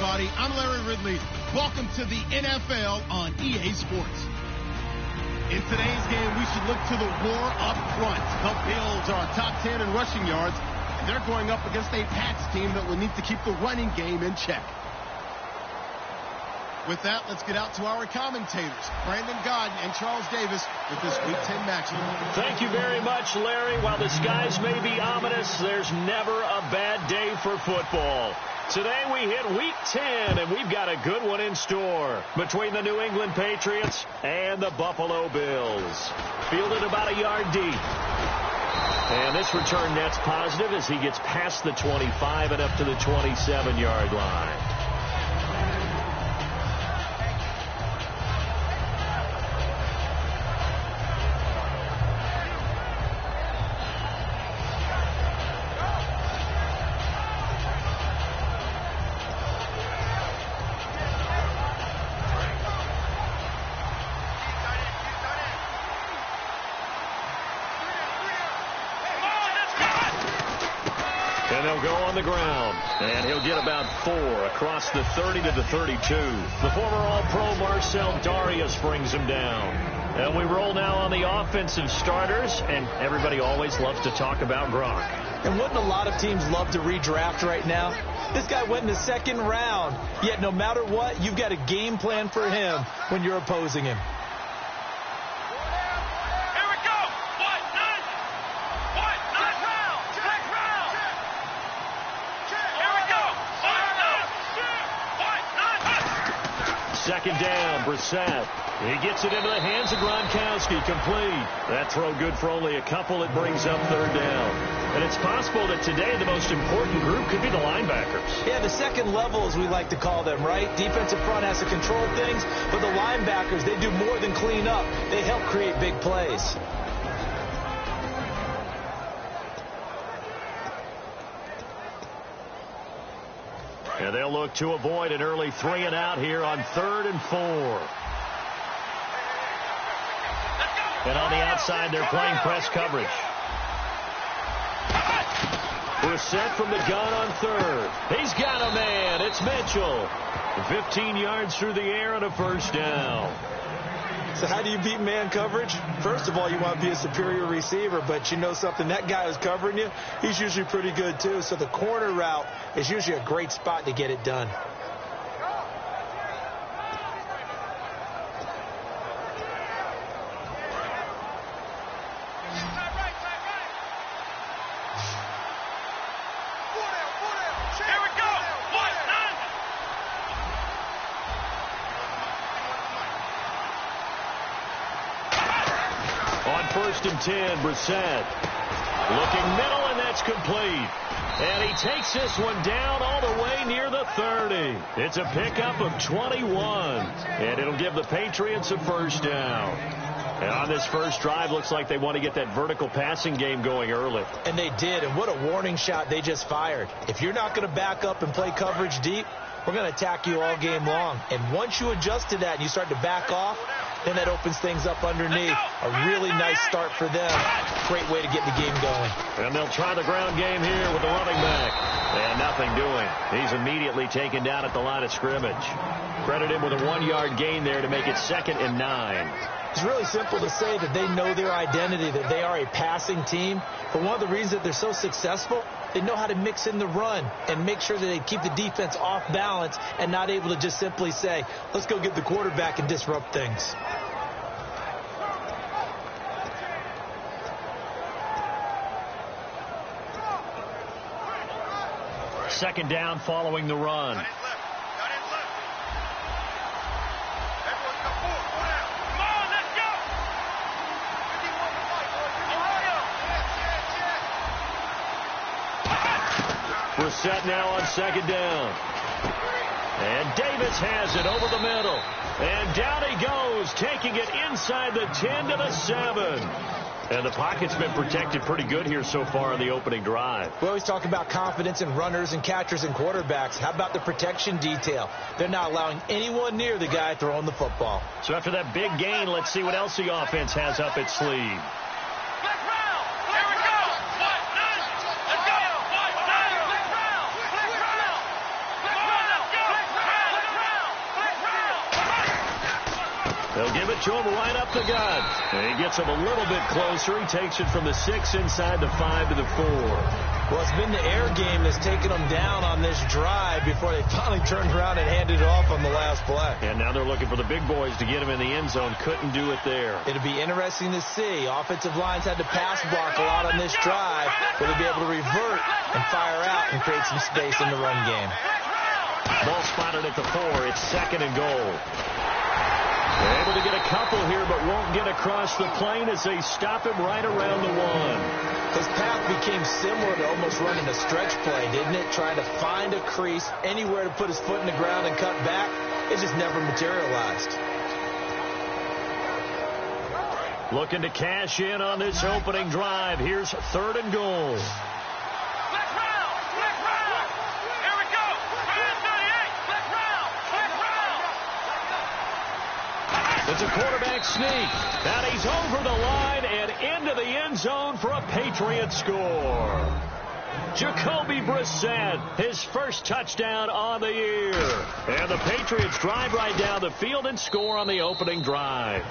everybody. I'm Larry Ridley. Welcome to the NFL on EA Sports. In today's game, we should look to the war up front. The Bills are top 10 in rushing yards, and they're going up against a Pats team that will need to keep the running game in check. With that, let's get out to our commentators, Brandon Gaudin and Charles Davis, with this Week 10 matchup. Thank you very much, Larry. While the skies may be ominous, there's never a bad day for football. Today we hit Week 10, and we've got a good one in store between the New England Patriots and the Buffalo Bills. Fielded about a yard deep. And this return net's positive as he gets past the 25 and up to the 27-yard line. And they'll go on the ground. And he'll get about 4 across the 30 to the 32. The former All-Pro Marcel Darius brings him down. And we roll now on the offensive starters. And everybody always loves to talk about Gronk. And wouldn't a lot of teams love to redraft right now? This guy went in the second round. Yet no matter what, you've got a game plan for him when you're opposing him. Second down, Brissett. He gets it into the hands of Gronkowski, complete. That throw good for only a couple. It brings up third down. And it's possible that today the most important group could be the linebackers. Yeah, the second level, as we like to call them, right? Defensive front has to control things, but the linebackers, they do more than clean up. They help create big plays. And they'll look to avoid an early 3 and out here on 3rd and 4. And on the outside, they're playing press coverage. Brissett from the gun on 3rd. He's got a man. It's Mitchell. 15 yards through the air and a first down. So how do you beat man coverage? First of all, you want to be a superior receiver, but you know something, that guy who's covering you, he's usually pretty good too. So the corner route is usually a great spot to get it done. First and 10, Brissett. Looking middle, and that's complete. And he takes this one down all the way near the 30. It's a pickup of 21. And it'll give the Patriots a first down. And on this first drive, looks like they want to get that vertical passing game going early. And they did, and what a warning shot they just fired. If you're not going to back up and play coverage deep, we're going to attack you all game long. And once you adjust to that and you start to back off, then that opens things up underneath. A really nice start for them. Great way to get the game going. And they'll try the ground game here with the running back. And nothing doing. He's immediately taken down at the line of scrimmage. Credit him with a 1-yard gain there to make it 2nd and 9. It's really simple to say that they know their identity, that they are a passing team. But one of the reasons that they're so successful, they know how to mix in the run and make sure that they keep the defense off balance and not able to just simply say, let's go get the quarterback and disrupt things. Second down following the run. Brissett now on second down. And Davis has it over the middle. And down he goes, taking it inside the 10 to the 7. And the pocket's been protected pretty good here so far in the opening drive. We always talk about confidence in runners and catchers and quarterbacks. How about the protection detail? They're not allowing anyone near the guy throwing the football. So after that big gain, let's see what else the offense has up its sleeve. They'll give it to him right up the gut. And he gets him a little bit closer. He takes it from the 6 inside the 5 to the 4. Well, it's been the air game that's taken them down on this drive before they finally turned around and handed it off on the last play. And now they're looking for the big boys to get him in the end zone. Couldn't do it there. It'll be interesting to see. Offensive lines had to pass block a lot on this drive. Will they be able to revert and fire out and create some space in the run game? Ball spotted at the 4. It's 2nd and goal. They're able to get a couple here, but won't get across the plane as they stop him right around the 1. His path became similar to almost running a stretch play, didn't it? Trying to find a crease, anywhere to put his foot in the ground and cut back. It just never materialized. Looking to cash in on this opening drive. Here's 3rd and goal. It's a quarterback sneak. And he's over the line and into the end zone for a Patriot score. Jacoby Brissett, his first touchdown on the year. And the Patriots drive right down the field and score on the opening drive.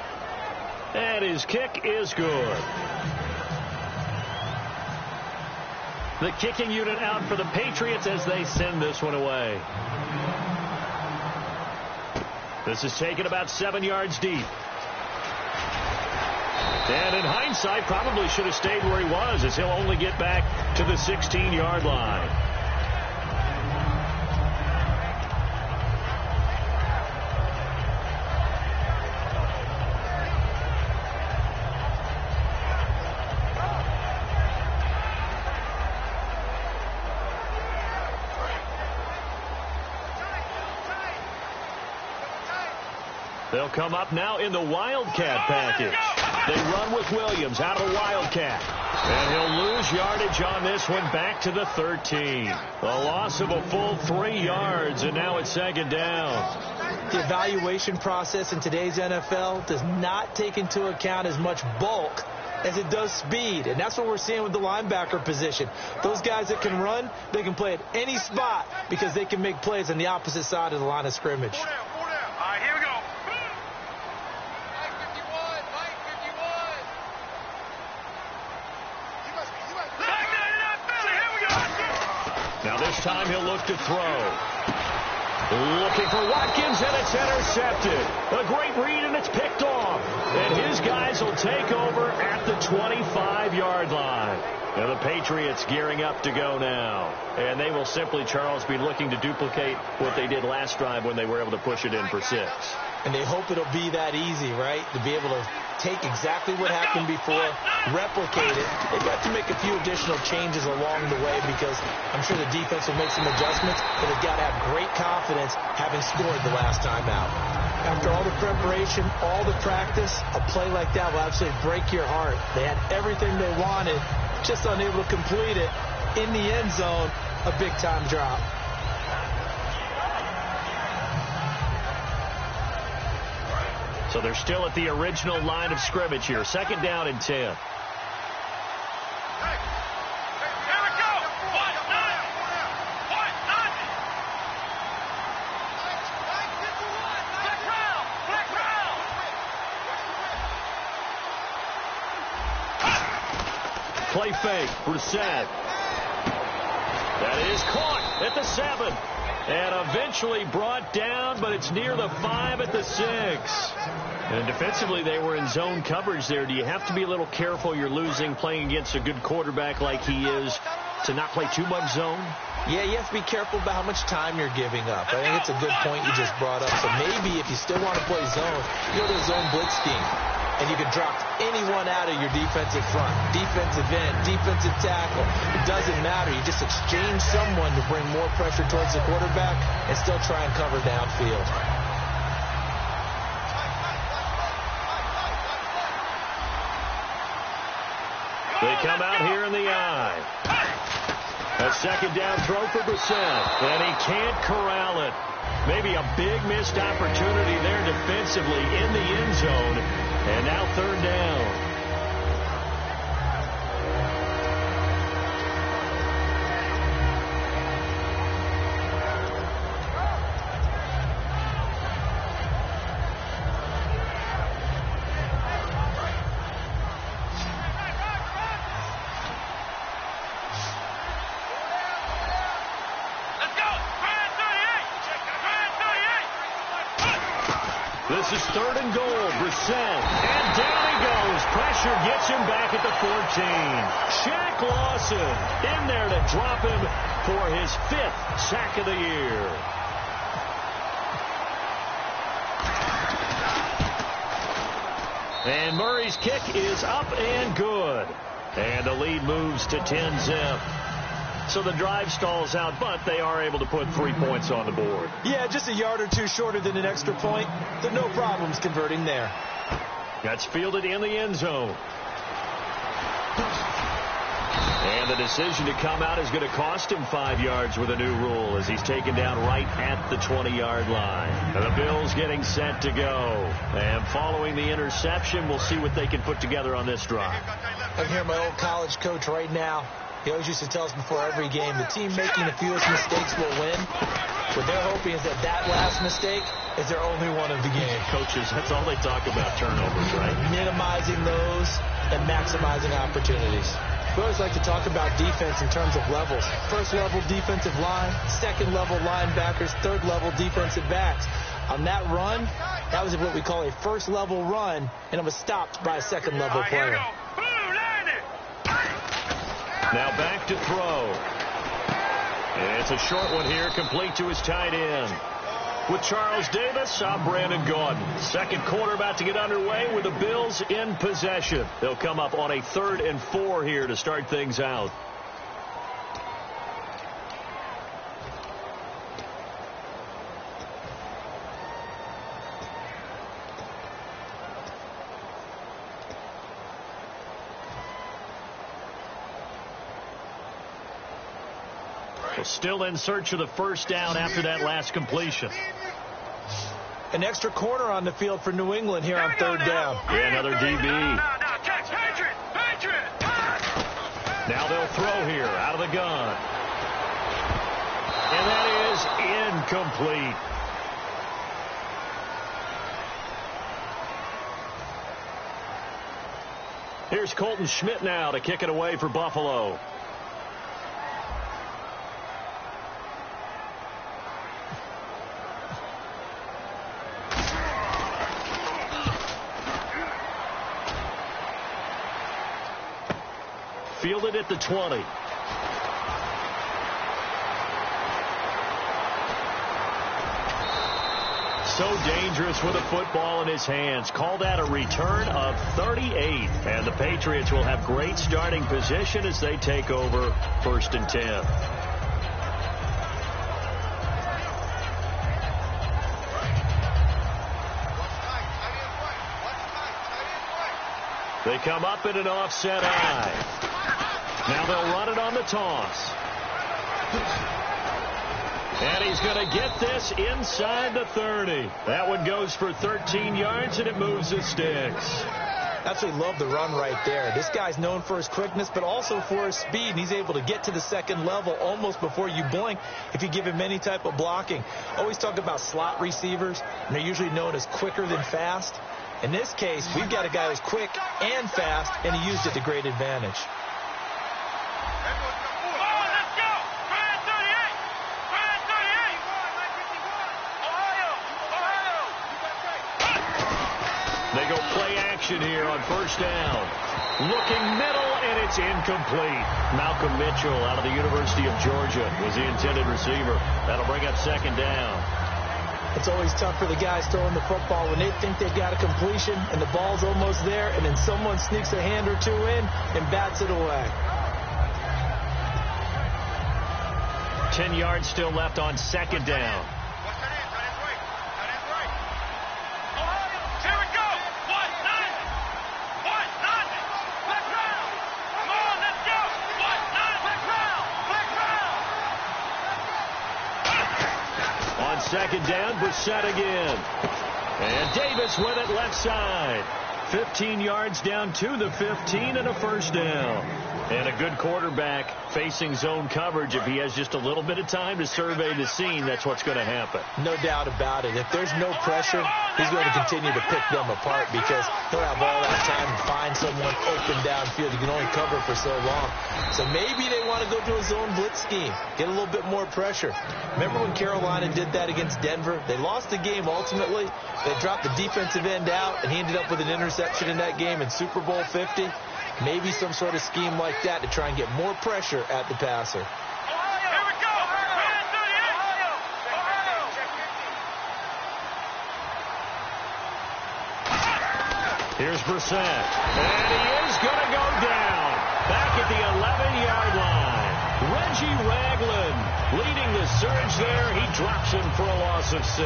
And his kick is good. The kicking unit out for the Patriots as they send this one away. This is taken about 7 yards deep. And in hindsight, probably should have stayed where he was, as he'll only get back to the 16-yard line. They'll come up now in the Wildcat package. They run with Williams out of the Wildcat. And he'll lose yardage on this one back to the 13. A loss of a full 3 yards, and now it's 2nd down. The evaluation process in today's NFL does not take into account as much bulk as it does speed. And that's what we're seeing with the linebacker position. Those guys that can run, they can play at any spot because they can make plays on the opposite side of the line of scrimmage. Now this time he'll look to throw. Looking for Watkins, and it's intercepted. A great read, and it's picked off. And his guys will take over at the 25-yard line. And the Patriots gearing up to go now. And they will simply, Charles, be looking to duplicate what they did last drive when they were able to push it in for 6. And they hope it'll be that easy, right? To be able to take exactly what happened before, replicate it. They've got to make a few additional changes along the way because I'm sure the defense will make some adjustments, but they've got to have great confidence having scored the last time out. After all the preparation, all the practice, a play like that will absolutely break your heart. They had everything they wanted, just unable to complete it. In the end zone, a big-time drop. So they're still at the original line of scrimmage here. 2nd down and 10. Play fake, Brissett. That is caught at the 7. And eventually brought down, but it's near the 5 at the 6. And defensively, they were in zone coverage there. Do you have to be a little careful? You're losing, playing against a good quarterback like he is, to not play too much zone? Yeah, you have to be careful about how much time you're giving up. I think it's a good point you just brought up. So maybe if you still want to play zone, you go to a zone blitz scheme. And you can drop anyone out of your defensive front, defensive end, defensive tackle. It doesn't matter. You just exchange someone to bring more pressure towards the quarterback and still try and cover downfield. They come out here in the eye. A 2nd down throw for Brissett. And he can't corral it. Maybe a big missed opportunity there defensively in the end zone. And now 3rd down. This is 3rd and goal. Brissett. And down he goes. Pressure gets him back at the 14. Shaq Lawson in there to drop him for his 5th sack of the year. And Murray's kick is up and good. And the lead moves to 10-zip. So the drive stalls out, but they are able to put 3 points on the board. Yeah, just a yard or two shorter than an extra point. There are no problems converting there. That's fielded in the end zone. And the decision to come out is going to cost him 5 yards with a new rule as he's taken down right at the 20-yard line. And the Bills getting set to go. And following the interception, we'll see what they can put together on this drive. I can hear my old college coach right now. He always used to tell us before every game, the team making the fewest mistakes will win. What they're hoping is that that last mistake is their only one of the game. Coaches, that's all they talk about, turnovers, right? Minimizing those and maximizing opportunities. We always like to talk about defense in terms of levels. First level defensive line, second level linebackers, third level defensive backs. On that run, that was what we call a first level run, and it was stopped by a second level player. Now back to throw. And it's a short one here, complete to his tight end. With Charles Davis, I'm Brandon Gaudin. Second quarter about to get underway with the Bills in possession. They'll come up on a 3rd and 4 here to start things out. Still in search of the first down after that last completion. An extra corner on the field for New England here on 3rd down. Yeah, another DB. Now they'll throw here out of the gun. And that is incomplete. Here's Colton Schmidt now to kick it away for Buffalo. Fielded at the 20. So dangerous with a football in his hands. Call that a return of 38. And the Patriots will have great starting position as they take over 1st and 10. They come up in an offset eye. Now they'll run it on the toss. And he's going to get this inside the 30. That one goes for 13 yards, and it moves the sticks. Absolutely love the run right there. This guy's known for his quickness, but also for his speed, and he's able to get to the second level almost before you blink if you give him any type of blocking. Always talk about slot receivers, and they're usually known as quicker than fast. In this case, we've got a guy who's quick and fast, and he used it to great advantage. They go play action here on 1st down. Looking middle, and it's incomplete. Malcolm Mitchell out of the University of Georgia was the intended receiver. That'll bring up 2nd down. It's always tough for the guys throwing the football when they think they've got a completion and the ball's almost there, and then someone sneaks a hand or two in and bats it away. 10 yards still left on 2nd down. On 2nd down, Brissett again. And Davis with it left side. 15 yards down to the 15 and a first down. And a good quarterback facing zone coverage. If he has just a little bit of time to survey the scene, that's what's going to happen. No doubt about it. If there's no pressure, he's going to continue to pick them apart because he'll have all that time to find someone open downfield. You can only cover for so long. So maybe they want to go to a zone blitz scheme, get a little bit more pressure. Remember when Carolina did that against Denver? They lost the game ultimately. They dropped the defensive end out, and he ended up with an interception in that game in Super Bowl 50. Maybe some sort of scheme like that to try and get more pressure at the passer. Here's Brissett, and he is going to go down back at the 11-yard line. Reggie Ragland leading the surge there. He drops him for a loss of 6.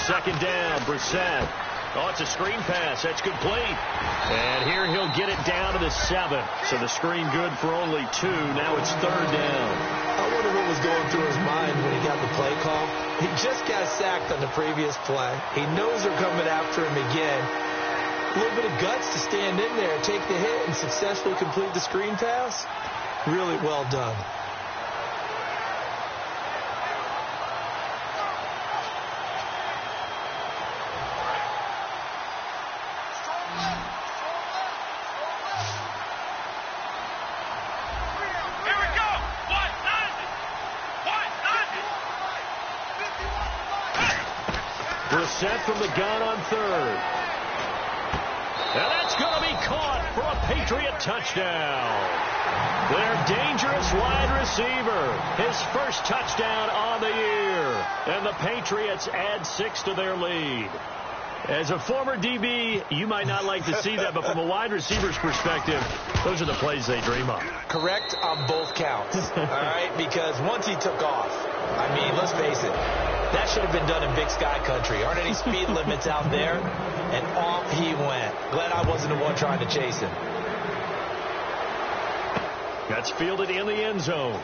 Second down, Brissett. Oh, it's a screen pass. That's complete. And here he'll get it down to the 7. So the screen good for only 2. Now it's third down. I wonder what was going through his mind when he got the play call. He just got sacked on the previous play. He knows they're coming after him again. A little bit of guts to stand in there, take the hit, and successfully complete the screen pass. Really well done. Brissett from the gun on third. And that's going to be caught for a Patriot touchdown. Their dangerous wide receiver. His first touchdown on the year. And the Patriots add 6 to their lead. As a former DB, you might not like to see that, but from a wide receiver's perspective, those are the plays they dream of. Correct on both counts, all right? Because once he took off, I mean, let's face it, that should have been done in Big Sky country. Aren't any speed limits out there? And off he went. Glad I wasn't the one trying to chase him. That's fielded in the end zone.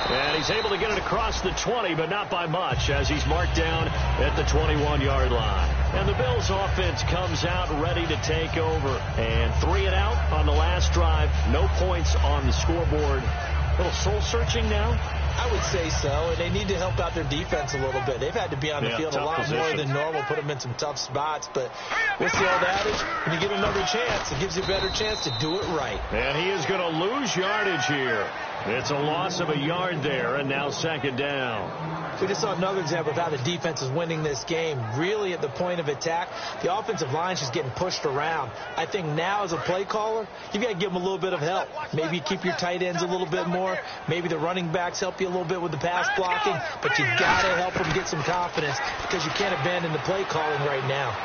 And he's able to get it across the 20, but not by much, as he's marked down at the 21-yard line. And the Bills' offense comes out ready to take over. And 3 and out on the last drive. No points on the scoreboard. A little soul-searching now? I would say so, and they need to help out their defense a little bit. They've had to be on the field a lot more than normal, put them in some tough spots. But what's the old adage? When you get another chance, it gives you a better chance to do it right. And he is going to lose yardage here. It's a loss of a yard there, and now second down. We just saw another example of how the defense is winning this game. Really at the point of attack, the offensive line is just getting pushed around. I think now as a play caller, you've got to give them a little bit of help. Maybe you keep your tight ends a little bit more. Maybe the running backs help you a little bit with the pass blocking. But you got to help them get some confidence because you can't abandon the play calling right now.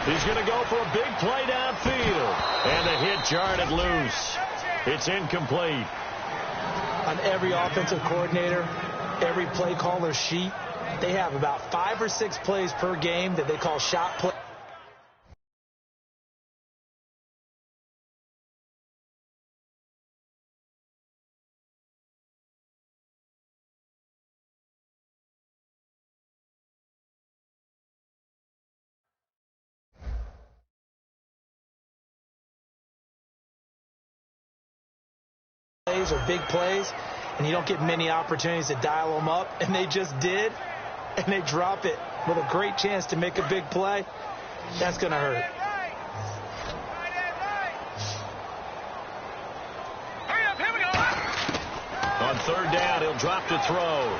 He's going to go for a big play downfield. And the hit jarred it loose. It's incomplete. On every offensive coordinator, every play caller sheet, they have about 5 or 6 plays per game that they call shot play. Or big plays, and you don't get many opportunities to dial them up, and they just did, and they drop it with a great chance to make a big play. That's going to hurt. On third down, he'll drop to throw.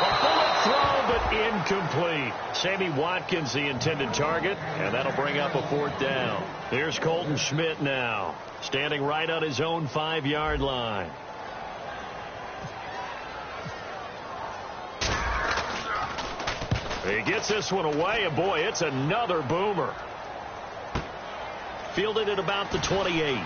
A bullet throw, but incomplete. Sammy Watkins, the intended target, and that'll bring up a fourth down. Here's Colton Schmidt now, standing right on his own 5-yard line. He gets this one away, and boy, it's another boomer. Fielded at about the 28.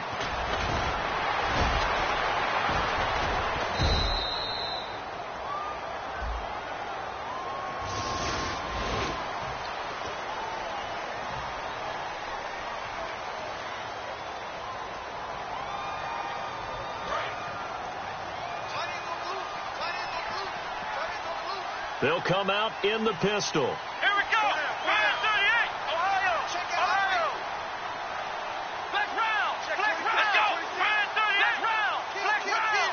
They'll come out in the pistol. Here we go. Ryan 38. Ohio. Ohio. Flex round. Let's go. Ryan 38. Flex round.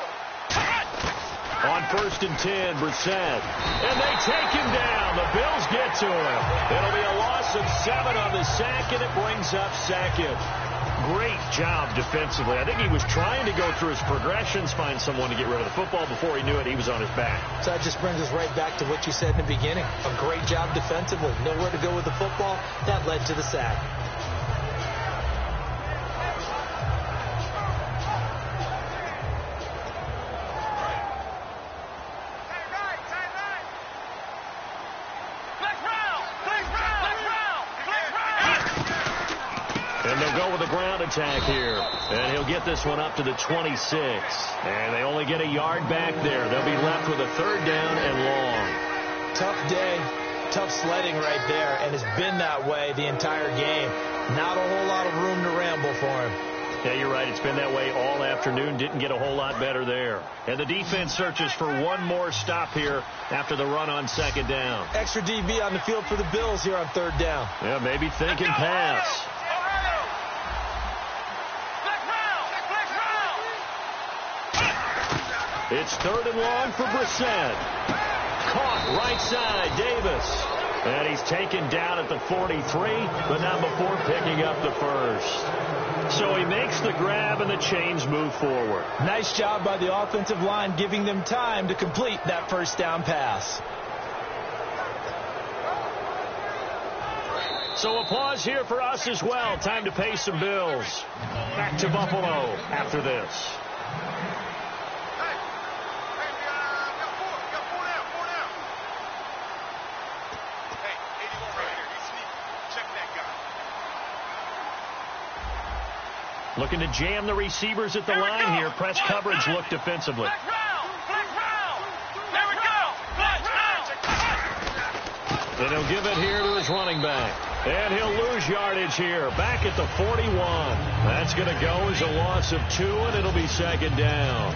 On 1st and 10, Brissett. And they take him down. The Bills get to him. It'll be a loss of 7 on the sack, and it brings up 2nd. Great job defensively. I think he was trying to go through his progressions, find someone to get rid of the football. Before he knew it, he was on his back. So that just brings us right back to what you said in the beginning. A great job defensively. Nowhere to go with the football. That led to the sack. And they'll go with a ground attack here. And he'll get this one up to the 26. And they only get a yard back there. They'll be left with a 3rd down and long. Tough day, tough sledding right there, and it's been that way the entire game. Not a whole lot of room to ramble for him. Yeah, you're right. It's been that way all afternoon. Didn't get a whole lot better there. And the defense searches for one more stop here after the run on 2nd down. Extra DB on the field for the Bills here on 3rd down. Yeah, maybe thinking pass. It's 3rd and long for Brissett. Caught right side, Davis. And he's taken down at the 43, but not before picking up the 1st. So he makes the grab and the chains move forward. Nice job by the offensive line giving them time to complete that 1st down pass. So a pause here for us as well. Time to pay some bills. Back to Buffalo after this. Looking to jam the receivers at the line here. Press coverage look defensively. And he'll give it here to his running back. And he'll lose yardage here. Back at the 41. That's going to go as a loss of 2, and it'll be 2nd down.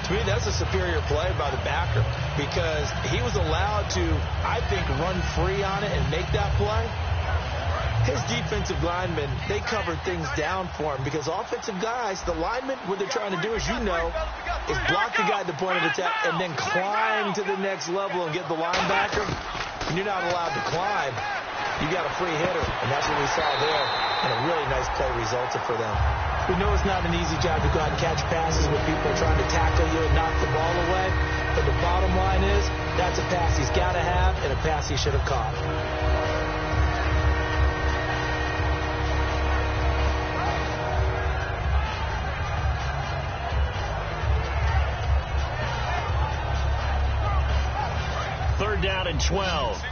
To me, that's a superior play by the backer because he was allowed to, I think, run free on it and make that play. His defensive linemen, they covered things down for him because offensive guys, the linemen, what they're trying to do, as you know, is block the guy at the point of attack and then climb to the next level and get the linebacker. And you're not allowed to climb. You got a free hitter, and that's what we saw there. And a really nice play resulted for them. We know it's not an easy job to go out and catch passes with people trying to tackle you and knock the ball away. But the bottom line is, that's a pass he's got to have and a pass he should have caught. Third down and 12.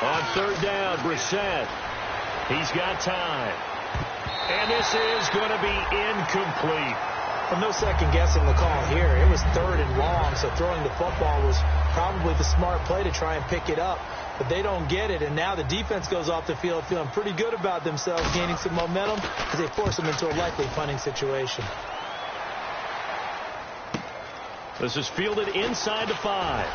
On 3rd down, Brissett. He's got time. And this is going to be incomplete. Well, no second guessing the call here. It was 3rd and long, so throwing the football was probably the smart play to try and pick it up. But they don't get it, and now the defense goes off the field feeling pretty good about themselves, gaining some momentum as they force them into a likely punting situation. This is fielded inside the 5.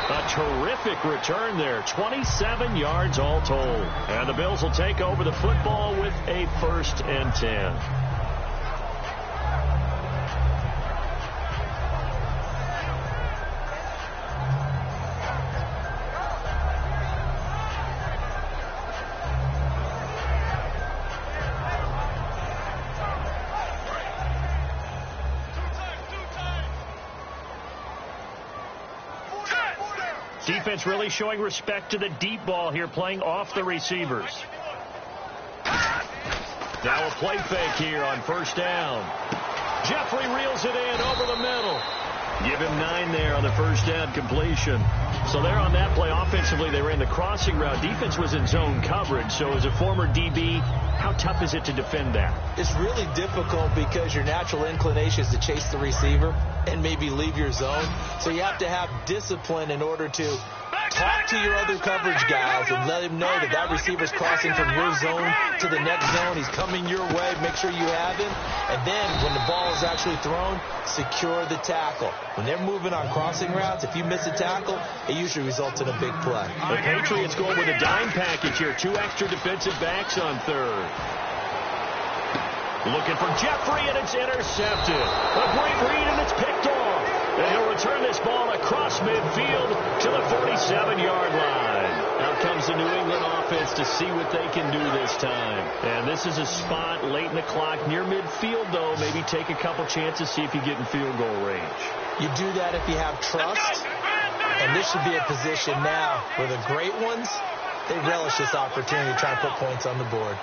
A terrific return there. 27 yards all told. And the Bills will take over the football with a 1st and 10. Defense really showing respect to the deep ball here, playing off the receivers. Now a play fake here on 1st down. Jeffrey reels it in over the middle. Give him 9 there on the 1st down completion. So there on that play, offensively, they ran the crossing route. Defense was in zone coverage. So as a former DB, how tough is it to defend that? It's really difficult because your natural inclination is to chase the receiver and maybe leave your zone. So you have to have discipline in order to Talk to your other coverage guys and let them know that that receiver's crossing from your zone to the next zone. He's coming your way. Make sure you have him. And then when the ball is actually thrown, secure the tackle. When they're moving on crossing routes, if you miss a tackle, it usually results in a big play. The Patriots going with a dime package here. 2 extra defensive backs on third. Looking for Jeffrey, and it's intercepted. A great read, and it's picked off. And he'll return this ball across midfield to the 47-yard line. Out comes the New England offense to see what they can do this time. And this is a spot late in the clock near midfield, though. Maybe take a couple chances, see if you get in field goal range. You do that if you have trust. And this should be a position now where the great ones, they relish this opportunity to try and put points on the board.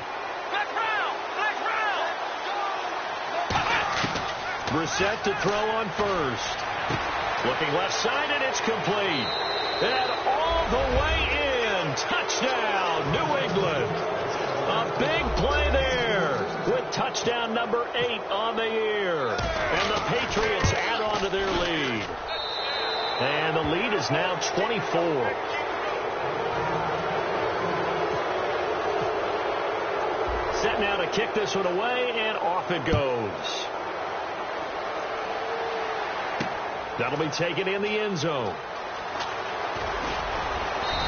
Brissett to throw on first. Looking left side, and it's complete. And all the way in. Touchdown, New England. A big play there with touchdown number 8 on the year. And the Patriots add on to their lead. And the lead is now 24. Set now to kick this one away, and off it goes. That'll be taken in the end zone.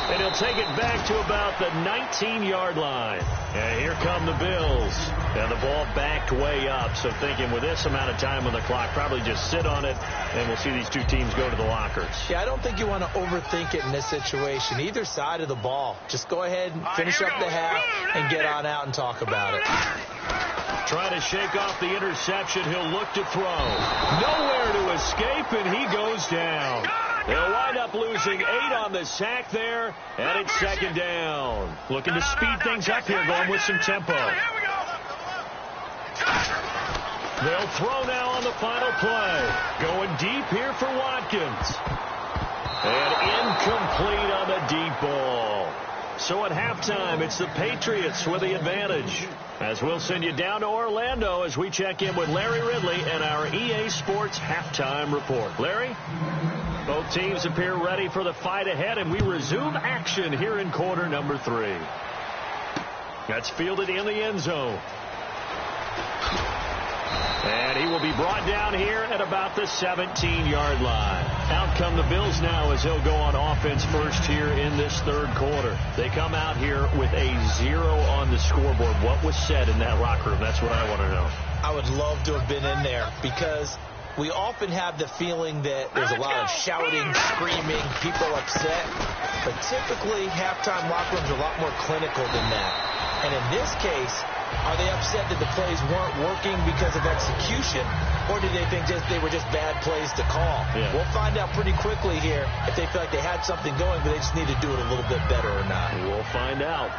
And he'll take it back to about the 19-yard line. And here come the Bills. And the ball backed way up. So thinking with this amount of time on the clock, probably just sit on it, and we'll see these two teams go to the lockers. Yeah, I don't think you want to overthink it in this situation. Either side of the ball. Just go ahead and finish up the half and get on out and talk about it. Trying to shake off the interception. He'll look to throw. Nowhere to escape, and he goes down. They'll wind up losing 8 on the sack there, and it's second down. Looking to speed things up here, going with some tempo. They'll throw now on the final play. Going deep here for Watkins. And incomplete on the deep ball. So at halftime, it's the Patriots with the advantage. As we'll send you down to Orlando as we check in with Larry Ridley and our EA Sports halftime report. Larry? Both teams appear ready for the fight ahead, and we resume action here in quarter number 3. That's fielded in the end zone. And he will be brought down here at about the 17-yard line. Out come the Bills now as he'll go on offense first here in this third quarter. They come out here with a 0 on the scoreboard. What was said in that locker room? That's what I want to know. I would love to have been in there because we often have the feeling that there's a lot of shouting, screaming, people upset. But typically, halftime locker rooms are a lot more clinical than that. And in this case, are they upset that the plays weren't working because of execution, or do they think they were just bad plays to call? Yeah. We'll find out pretty quickly here if they feel like they had something going, but they just need to do it a little bit better or not. We'll find out.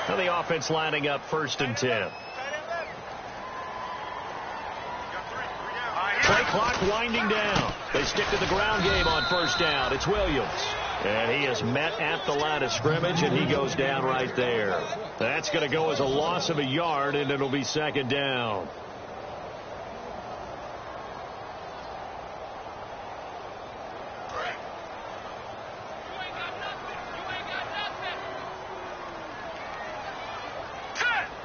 Now the offense lining up 1st and 10. Play clock winding down. They stick to the ground game on 1st down. It's Williams. And he is met at the line of scrimmage, and he goes down right there. That's going to go as a loss of a yard, and it'll be 2nd down.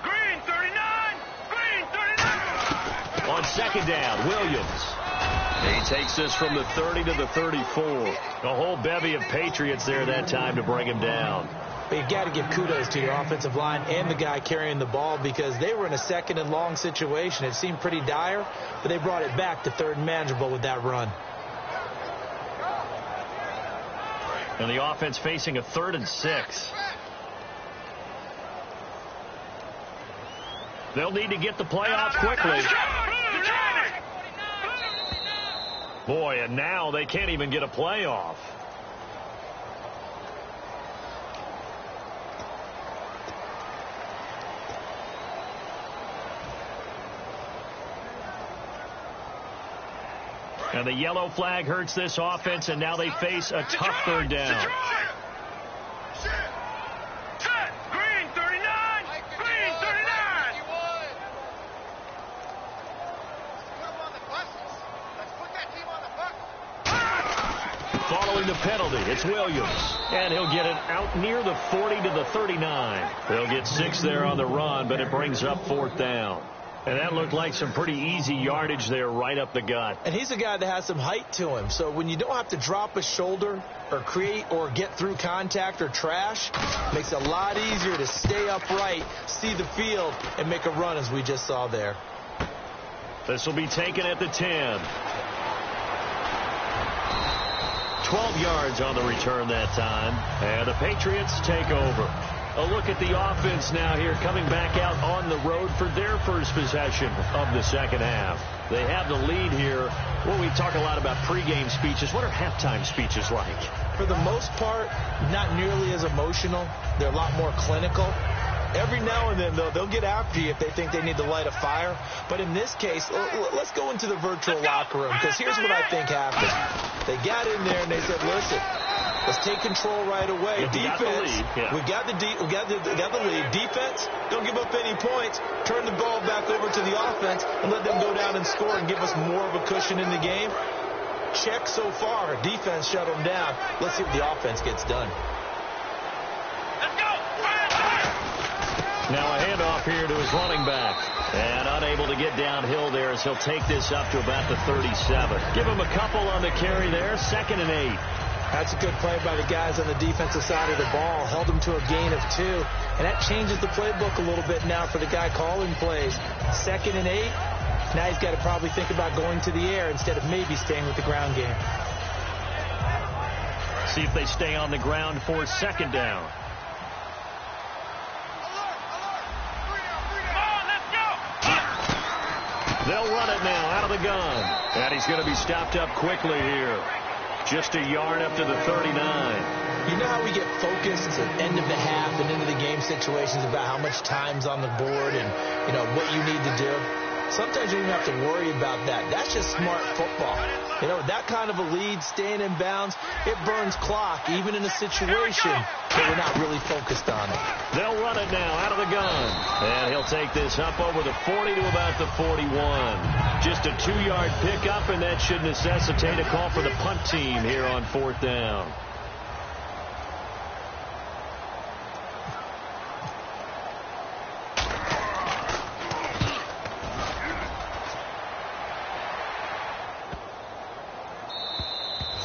Green 39! Green 39! On 2nd down, Williams. He takes this from the 30 to the 34. A whole bevy of Patriots there that time to bring him down. But you've got to give kudos to your offensive line and the guy carrying the ball because they were in a 2nd and long situation. It seemed pretty dire, but they brought it back to 3rd and manageable with that run. And the offense facing a 3rd and 6. They'll need to get the play off quickly. Boy, and now they can't even get a play off. And the yellow flag hurts this offense, and now they face a tough 3rd down. Green 39! Green 39! penalty. It's Williams. And he'll get it out near the 40 to the 39. They'll get 6 there on the run, but it brings up 4th down. And that looked like some pretty easy yardage there right up the gut. And he's a guy that has some height to him. So when you don't have to drop a shoulder or create or get through contact or trash, makes it a lot easier to stay upright, see the field, and make a run as we just saw there. This will be taken at the 10. 12 yards on the return that time. And the Patriots take over. A look at the offense now here, coming back out on the road for their first possession of the second half. They have the lead here. Well, we talk a lot about pregame speeches. What are halftime speeches like? For the most part, not nearly as emotional. They're a lot more clinical. Every now and then, though, they'll get after you if they think they need to light a fire. But in this case, let's go into the virtual locker room, because here's what I think happened. They got in there and they said, listen, let's take control right away. Defense, we got the lead. Defense, don't give up any points. Turn the ball back over to the offense and let them go down and score and give us more of a cushion in the game. Check so far. Defense shut them down. Let's see what the offense gets done. Now a handoff here to his running back. And unable to get downhill there as he'll take this up to about the 37. Give him a couple on the carry there. 2nd and 8. That's a good play by the guys on the defensive side of the ball. Held them to a gain of 2. And that changes the playbook a little bit now for the guy calling plays. 2nd and 8. Now he's got to probably think about going to the air instead of maybe staying with the ground game. See if they stay on the ground for 2nd down. They'll run it now out of the gun. And he's going to be stopped up quickly here. Just a yard up to the 39. You know how we get focused at the end of the half and into the game situations about how much time's on the board and, you know, what you need to do? Sometimes you don't have to worry about that. That's just smart football. You know, that kind of a lead, staying in bounds, it burns clock, even in a situation that we're not really focused on it. They'll run it now out of the gun. And he'll take this up over the 40 to about the 41. Just a 2-yard pickup, and that should necessitate a call for the punt team here on 4th down.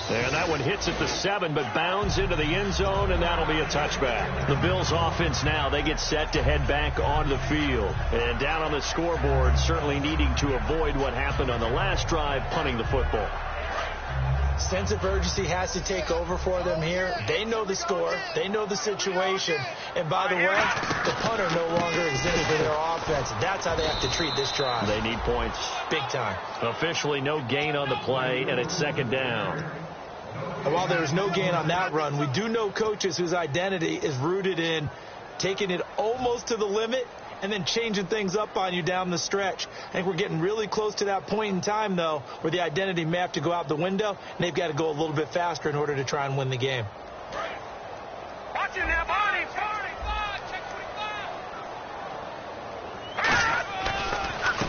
And that one hits at the 7, but bounds into the end zone, and that'll be a touchback. The Bills offense now, they get set to head back onto the field. And down on the scoreboard, certainly needing to avoid what happened on the last drive, punting the football. Sense of urgency has to take over for them here. They know the score. They know the situation. And by the way, the punter no longer exists for their offense. That's how they have to treat this drive. They need points. Big time. Officially no gain on the play, and it's 2nd down. And while there is no gain on that run, we do know coaches whose identity is rooted in taking it almost to the limit and then changing things up on you down the stretch. I think we're getting really close to that point in time, though, where the identity may have to go out the window, and they've got to go a little bit faster in order to try and win the game. Watching that body. Check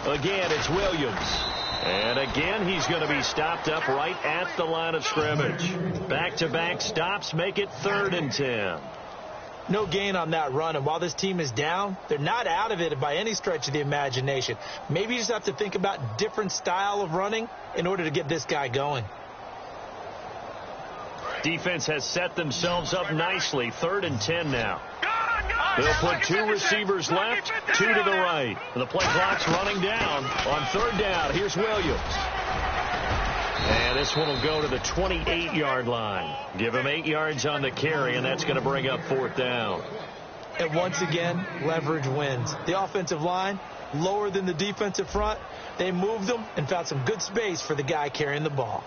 25. Again, it's Williams. And again, he's going to be stopped up right at the line of scrimmage. Back-to-back stops make it 3rd and 10. No gain on that run, and while this team is down, they're not out of it by any stretch of the imagination. Maybe you just have to think about different style of running in order to get this guy going. Defense has set themselves up nicely. 3rd and 10 now. They'll put 2 receivers left, 2 to the right. The play clock's running down on 3rd down. Here's Williams. And this one will go to the 28-yard line. Give him 8 yards on the carry, and that's going to bring up 4th down. And once again, leverage wins. The offensive line, lower than the defensive front. They moved them and found some good space for the guy carrying the ball.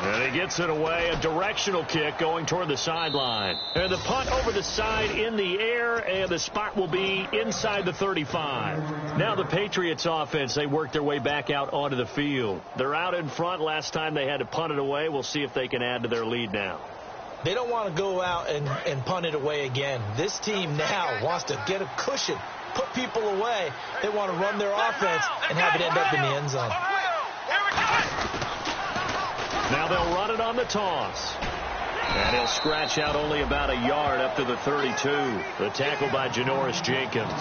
And he gets it away, a directional kick going toward the sideline. And the punt over the side in the air, and the spot will be inside the 35. Now the Patriots offense, they work their way back out onto the field. They're out in front. Last time they had to punt it away. We'll see if they can add to their lead now. They don't want to go out and punt it away again. This team now wants to get a cushion, put people away. They want to run their offense and have it end up in the end zone. Now they'll run it on the toss. And he'll scratch out only about a yard up to the 32. The tackle by Janoris Jenkins.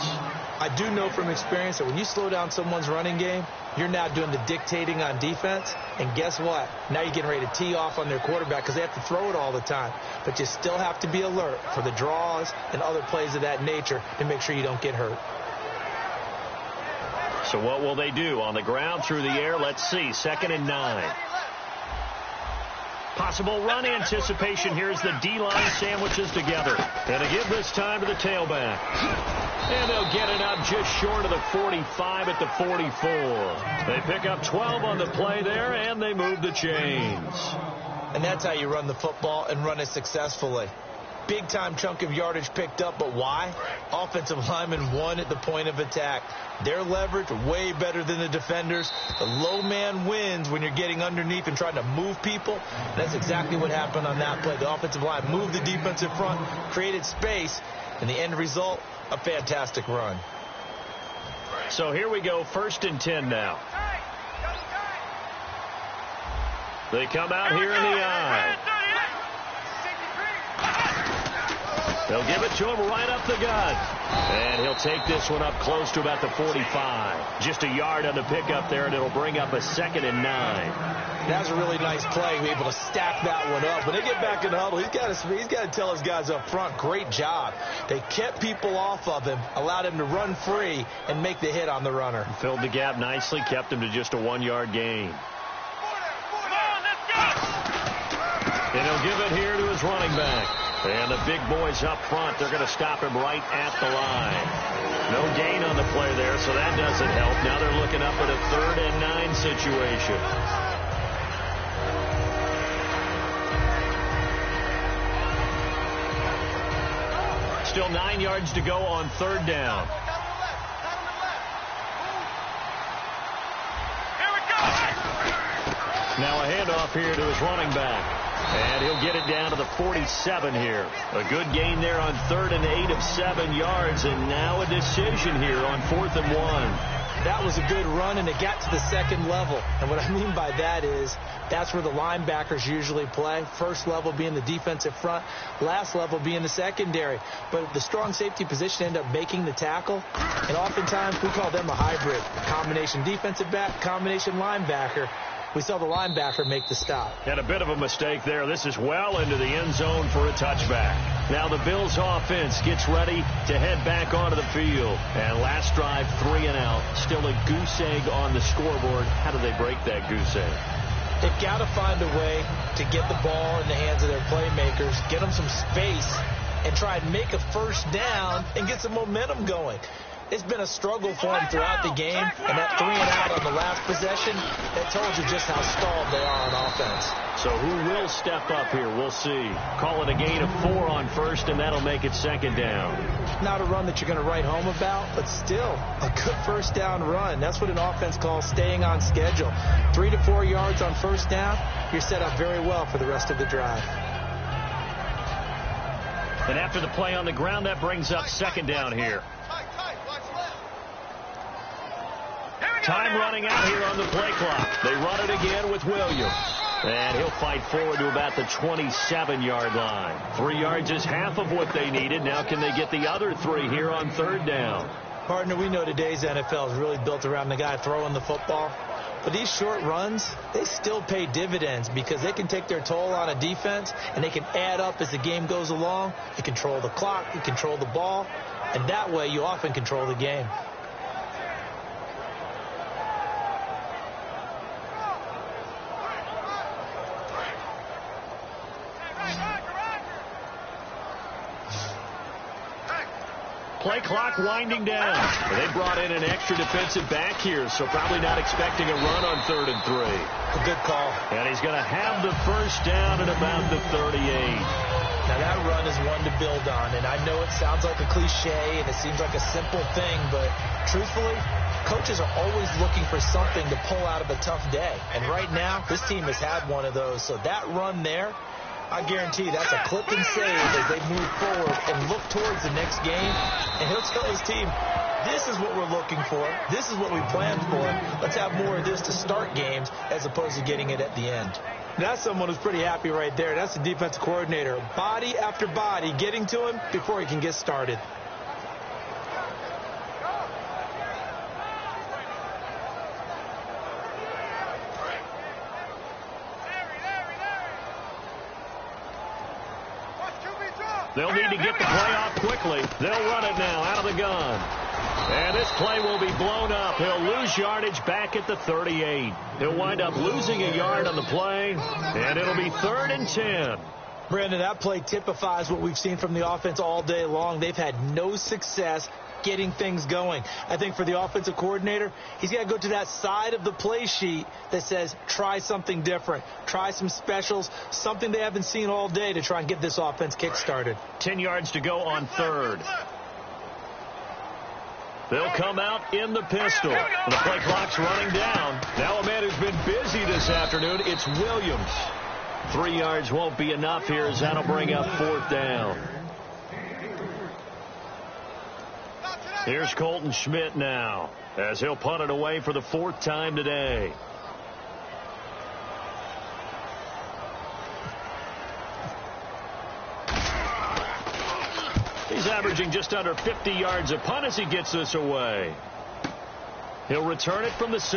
I do know from experience that when you slow down someone's running game, you're now doing the dictating on defense. And guess what? Now you're getting ready to tee off on their quarterback because they have to throw it all the time. But you still have to be alert for the draws and other plays of that nature to make sure you don't get hurt. So what will they do? On the ground, through the air, let's see. 2nd and 9. Possible run anticipation. Here's the D-line sandwiches together. And to give this time to the tailback. And they'll get it up just short of the 45 at the 44. They pick up 12 on the play there, and they move the chains. And that's how you run the football and run it successfully. Big-time chunk of yardage picked up, but why? Offensive linemen won at the point of attack. Their leverage way better than the defenders. The low man wins when you're getting underneath and trying to move people. That's exactly what happened on that play. The offensive line moved the defensive front, created space, and the end result, a fantastic run. So here we go, 1st and 10 now. They come out here in the eye. They'll give it to him right up the gut. And he'll take this one up close to about the 45. Just a yard on the pickup there, and it'll bring up a 2nd and 9. That's a really nice play. We're able to stack that one up. When they get back in the huddle, he's got to tell his guys up front, great job. They kept people off of him, allowed him to run free, and make the hit on the runner. Filled the gap nicely, kept him to just a 1-yard gain. And he'll give it here to his running back. And the big boys up front, they're going to stop him right at the line. No gain on the play there, so that doesn't help. Now they're looking up at a 3rd and 9 situation. Still 9 yards to go on 3rd down. Now a handoff here to his running back. And he'll get it down to the 47 here. A good gain there on 3rd and 8 of 7 yards. And now a decision here on 4th and 1. That was a good run, and it got to the 2nd level. And what I mean by that is that's where the linebackers usually play. First level being the defensive front, last level being the secondary. But the strong safety position ended up making the tackle. And oftentimes we call them a hybrid. Combination defensive back, combination linebacker. We saw the linebacker make the stop. And a bit of a mistake there. This is well into the end zone for a touchback. Now the Bills offense gets ready to head back onto the field. And last drive, 3 and out. Still a goose egg on the scoreboard. How do they break that goose egg? They've got to find a way to get the ball in the hands of their playmakers, get them some space, and try and make a first down and get some momentum going. It's been a struggle for them throughout the game, and that 3 and out on the last possession, that told you just how stalled they are on offense. So who will step up here? We'll see. Call it a gain of 4 on 1st, and that'll make it 2nd down. Not a run that you're going to write home about, but still a good first down run. That's what an offense calls staying on schedule. 3 to 4 yards on first down, you're set up very well for the rest of the drive. And after the play on the ground, that brings up 2nd down here. Time running out here on the play clock. They run it again with Williams. And he'll fight forward to about the 27-yard line. 3 yards is half of what they needed. Now can they get the other 3 here on 3rd down? Partner, we know today's NFL is really built around the guy throwing the football. But these short runs, they still pay dividends because they can take their toll on a defense and they can add up as the game goes along. You control the clock, you control the ball, and that way you often control the game. Play clock winding down. They brought in an extra defensive back here, so probably not expecting a run on 3rd and 3. A good call. And he's going to have the first down at about the 38. Now that run is one to build on, and I know it sounds like a cliche and it seems like a simple thing, but truthfully, coaches are always looking for something to pull out of a tough day. And right now, this team has had one of those. So that run there, I guarantee that's a clip and save as they move forward and look towards the next game. And he'll tell his team, this is what we're looking for. This is what we planned for. Let's have more of this to start games as opposed to getting it at the end. That's someone who's pretty happy right there. That's the defensive coordinator. Body after body getting to him before he can get started. They'll need to get the play off quickly. They'll run it now out of the gun. And this play will be blown up. He'll lose yardage back at the 38. He'll wind up losing a yard on the play, and it'll be 3rd and 10. Brandon, that play typifies what we've seen from the offense all day long. They've had no success getting things going. I think for the offensive coordinator, he's got to go to that side of the play sheet that says try something different, try some specials, something they haven't seen all day to try and get this offense kick-started. 10 yards to go on 3rd. They'll come out in the pistol. The play clock's running down. Now a man who's been busy this afternoon, it's Williams. 3 yards won't be enough here as that'll bring up 4th down. Here's Colton Schmidt now as he'll punt it away for the 4th time today. He's averaging just under 50 yards a punt as he gets this away. He'll return it from the 6.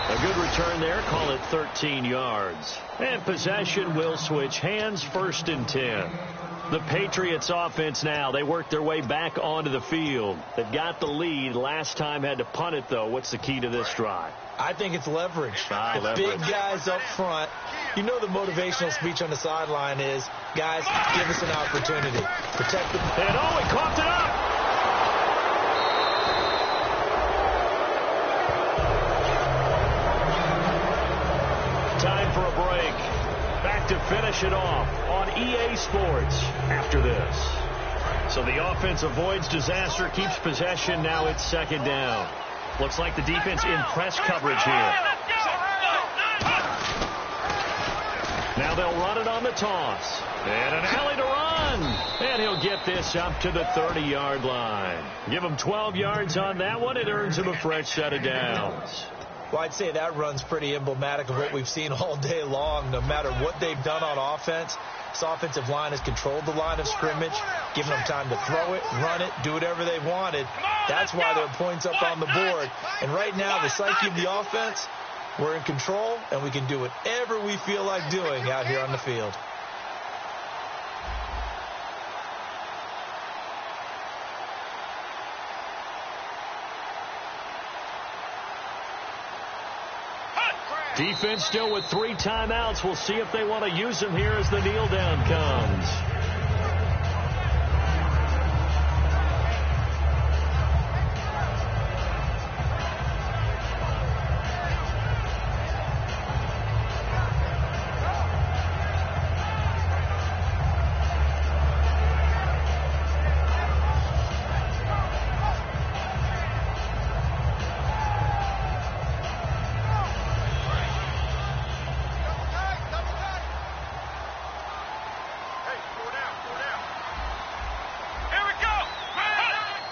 A good return there. Call it 13 yards. And possession will switch hands. 1st and 10. The Patriots offense now. They work their way back onto the field. They've got the lead. Last time had to punt it, though. What's the key to this drive? I think it's leverage. Big guys up front. You know the motivational speech on the sideline is, guys, give us an opportunity. Protect the... And he coughed it up. Time for a break. Back to finish it off on EA Sports after this. So the offense avoids disaster, keeps possession. Now it's 2nd down. Looks like the defense in press coverage here. Now they'll run it on the toss. And an alley to run. And he'll get this up to the 30-yard line. Give him 12 yards on that one. It earns him a fresh set of downs. Well, I'd say that run's pretty emblematic of what we've seen all day long. No matter what they've done on offense, this offensive line has controlled the line of scrimmage, given them time to throw it, run it, do whatever they wanted. That's why there are points up on the board. And right now, the psyche of the offense, we're in control, and we can do whatever we feel like doing out here on the field. Defense still with 3 timeouts. We'll see if they want to use them here as the kneel down comes.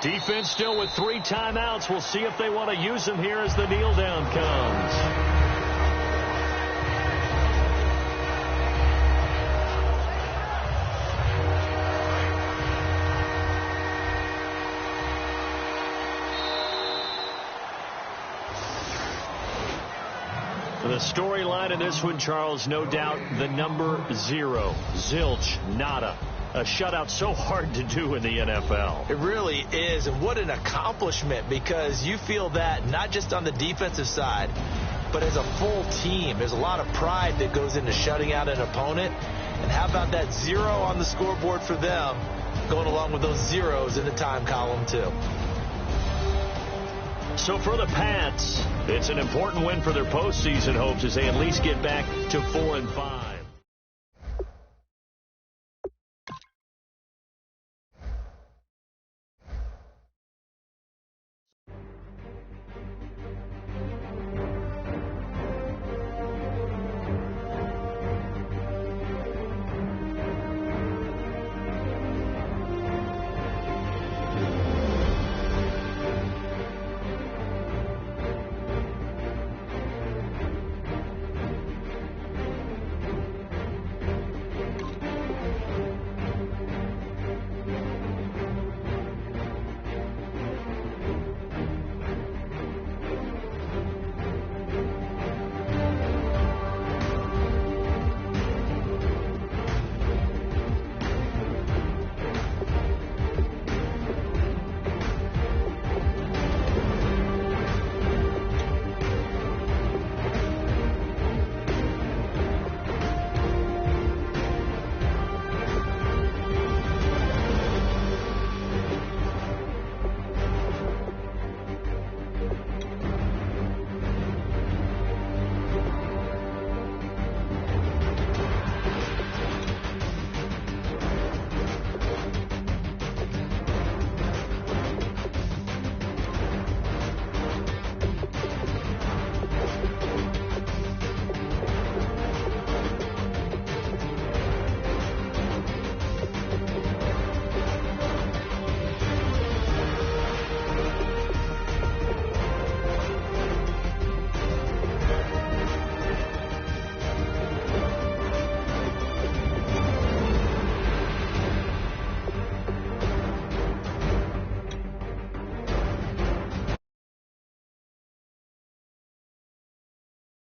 Defense still with 3 timeouts. We'll see if they want to use them here as the kneel down comes. The storyline in this one, Charles, no doubt the number 0. Zilch, nada. A shutout so hard to do in the NFL. It really is, and what an accomplishment, because you feel that not just on the defensive side, but as a full team. There's a lot of pride that goes into shutting out an opponent, and how about that 0 on the scoreboard for them, going along with those zeros in the time column too. So for the Pats, it's an important win for their postseason hopes as they at least get back to 4-5.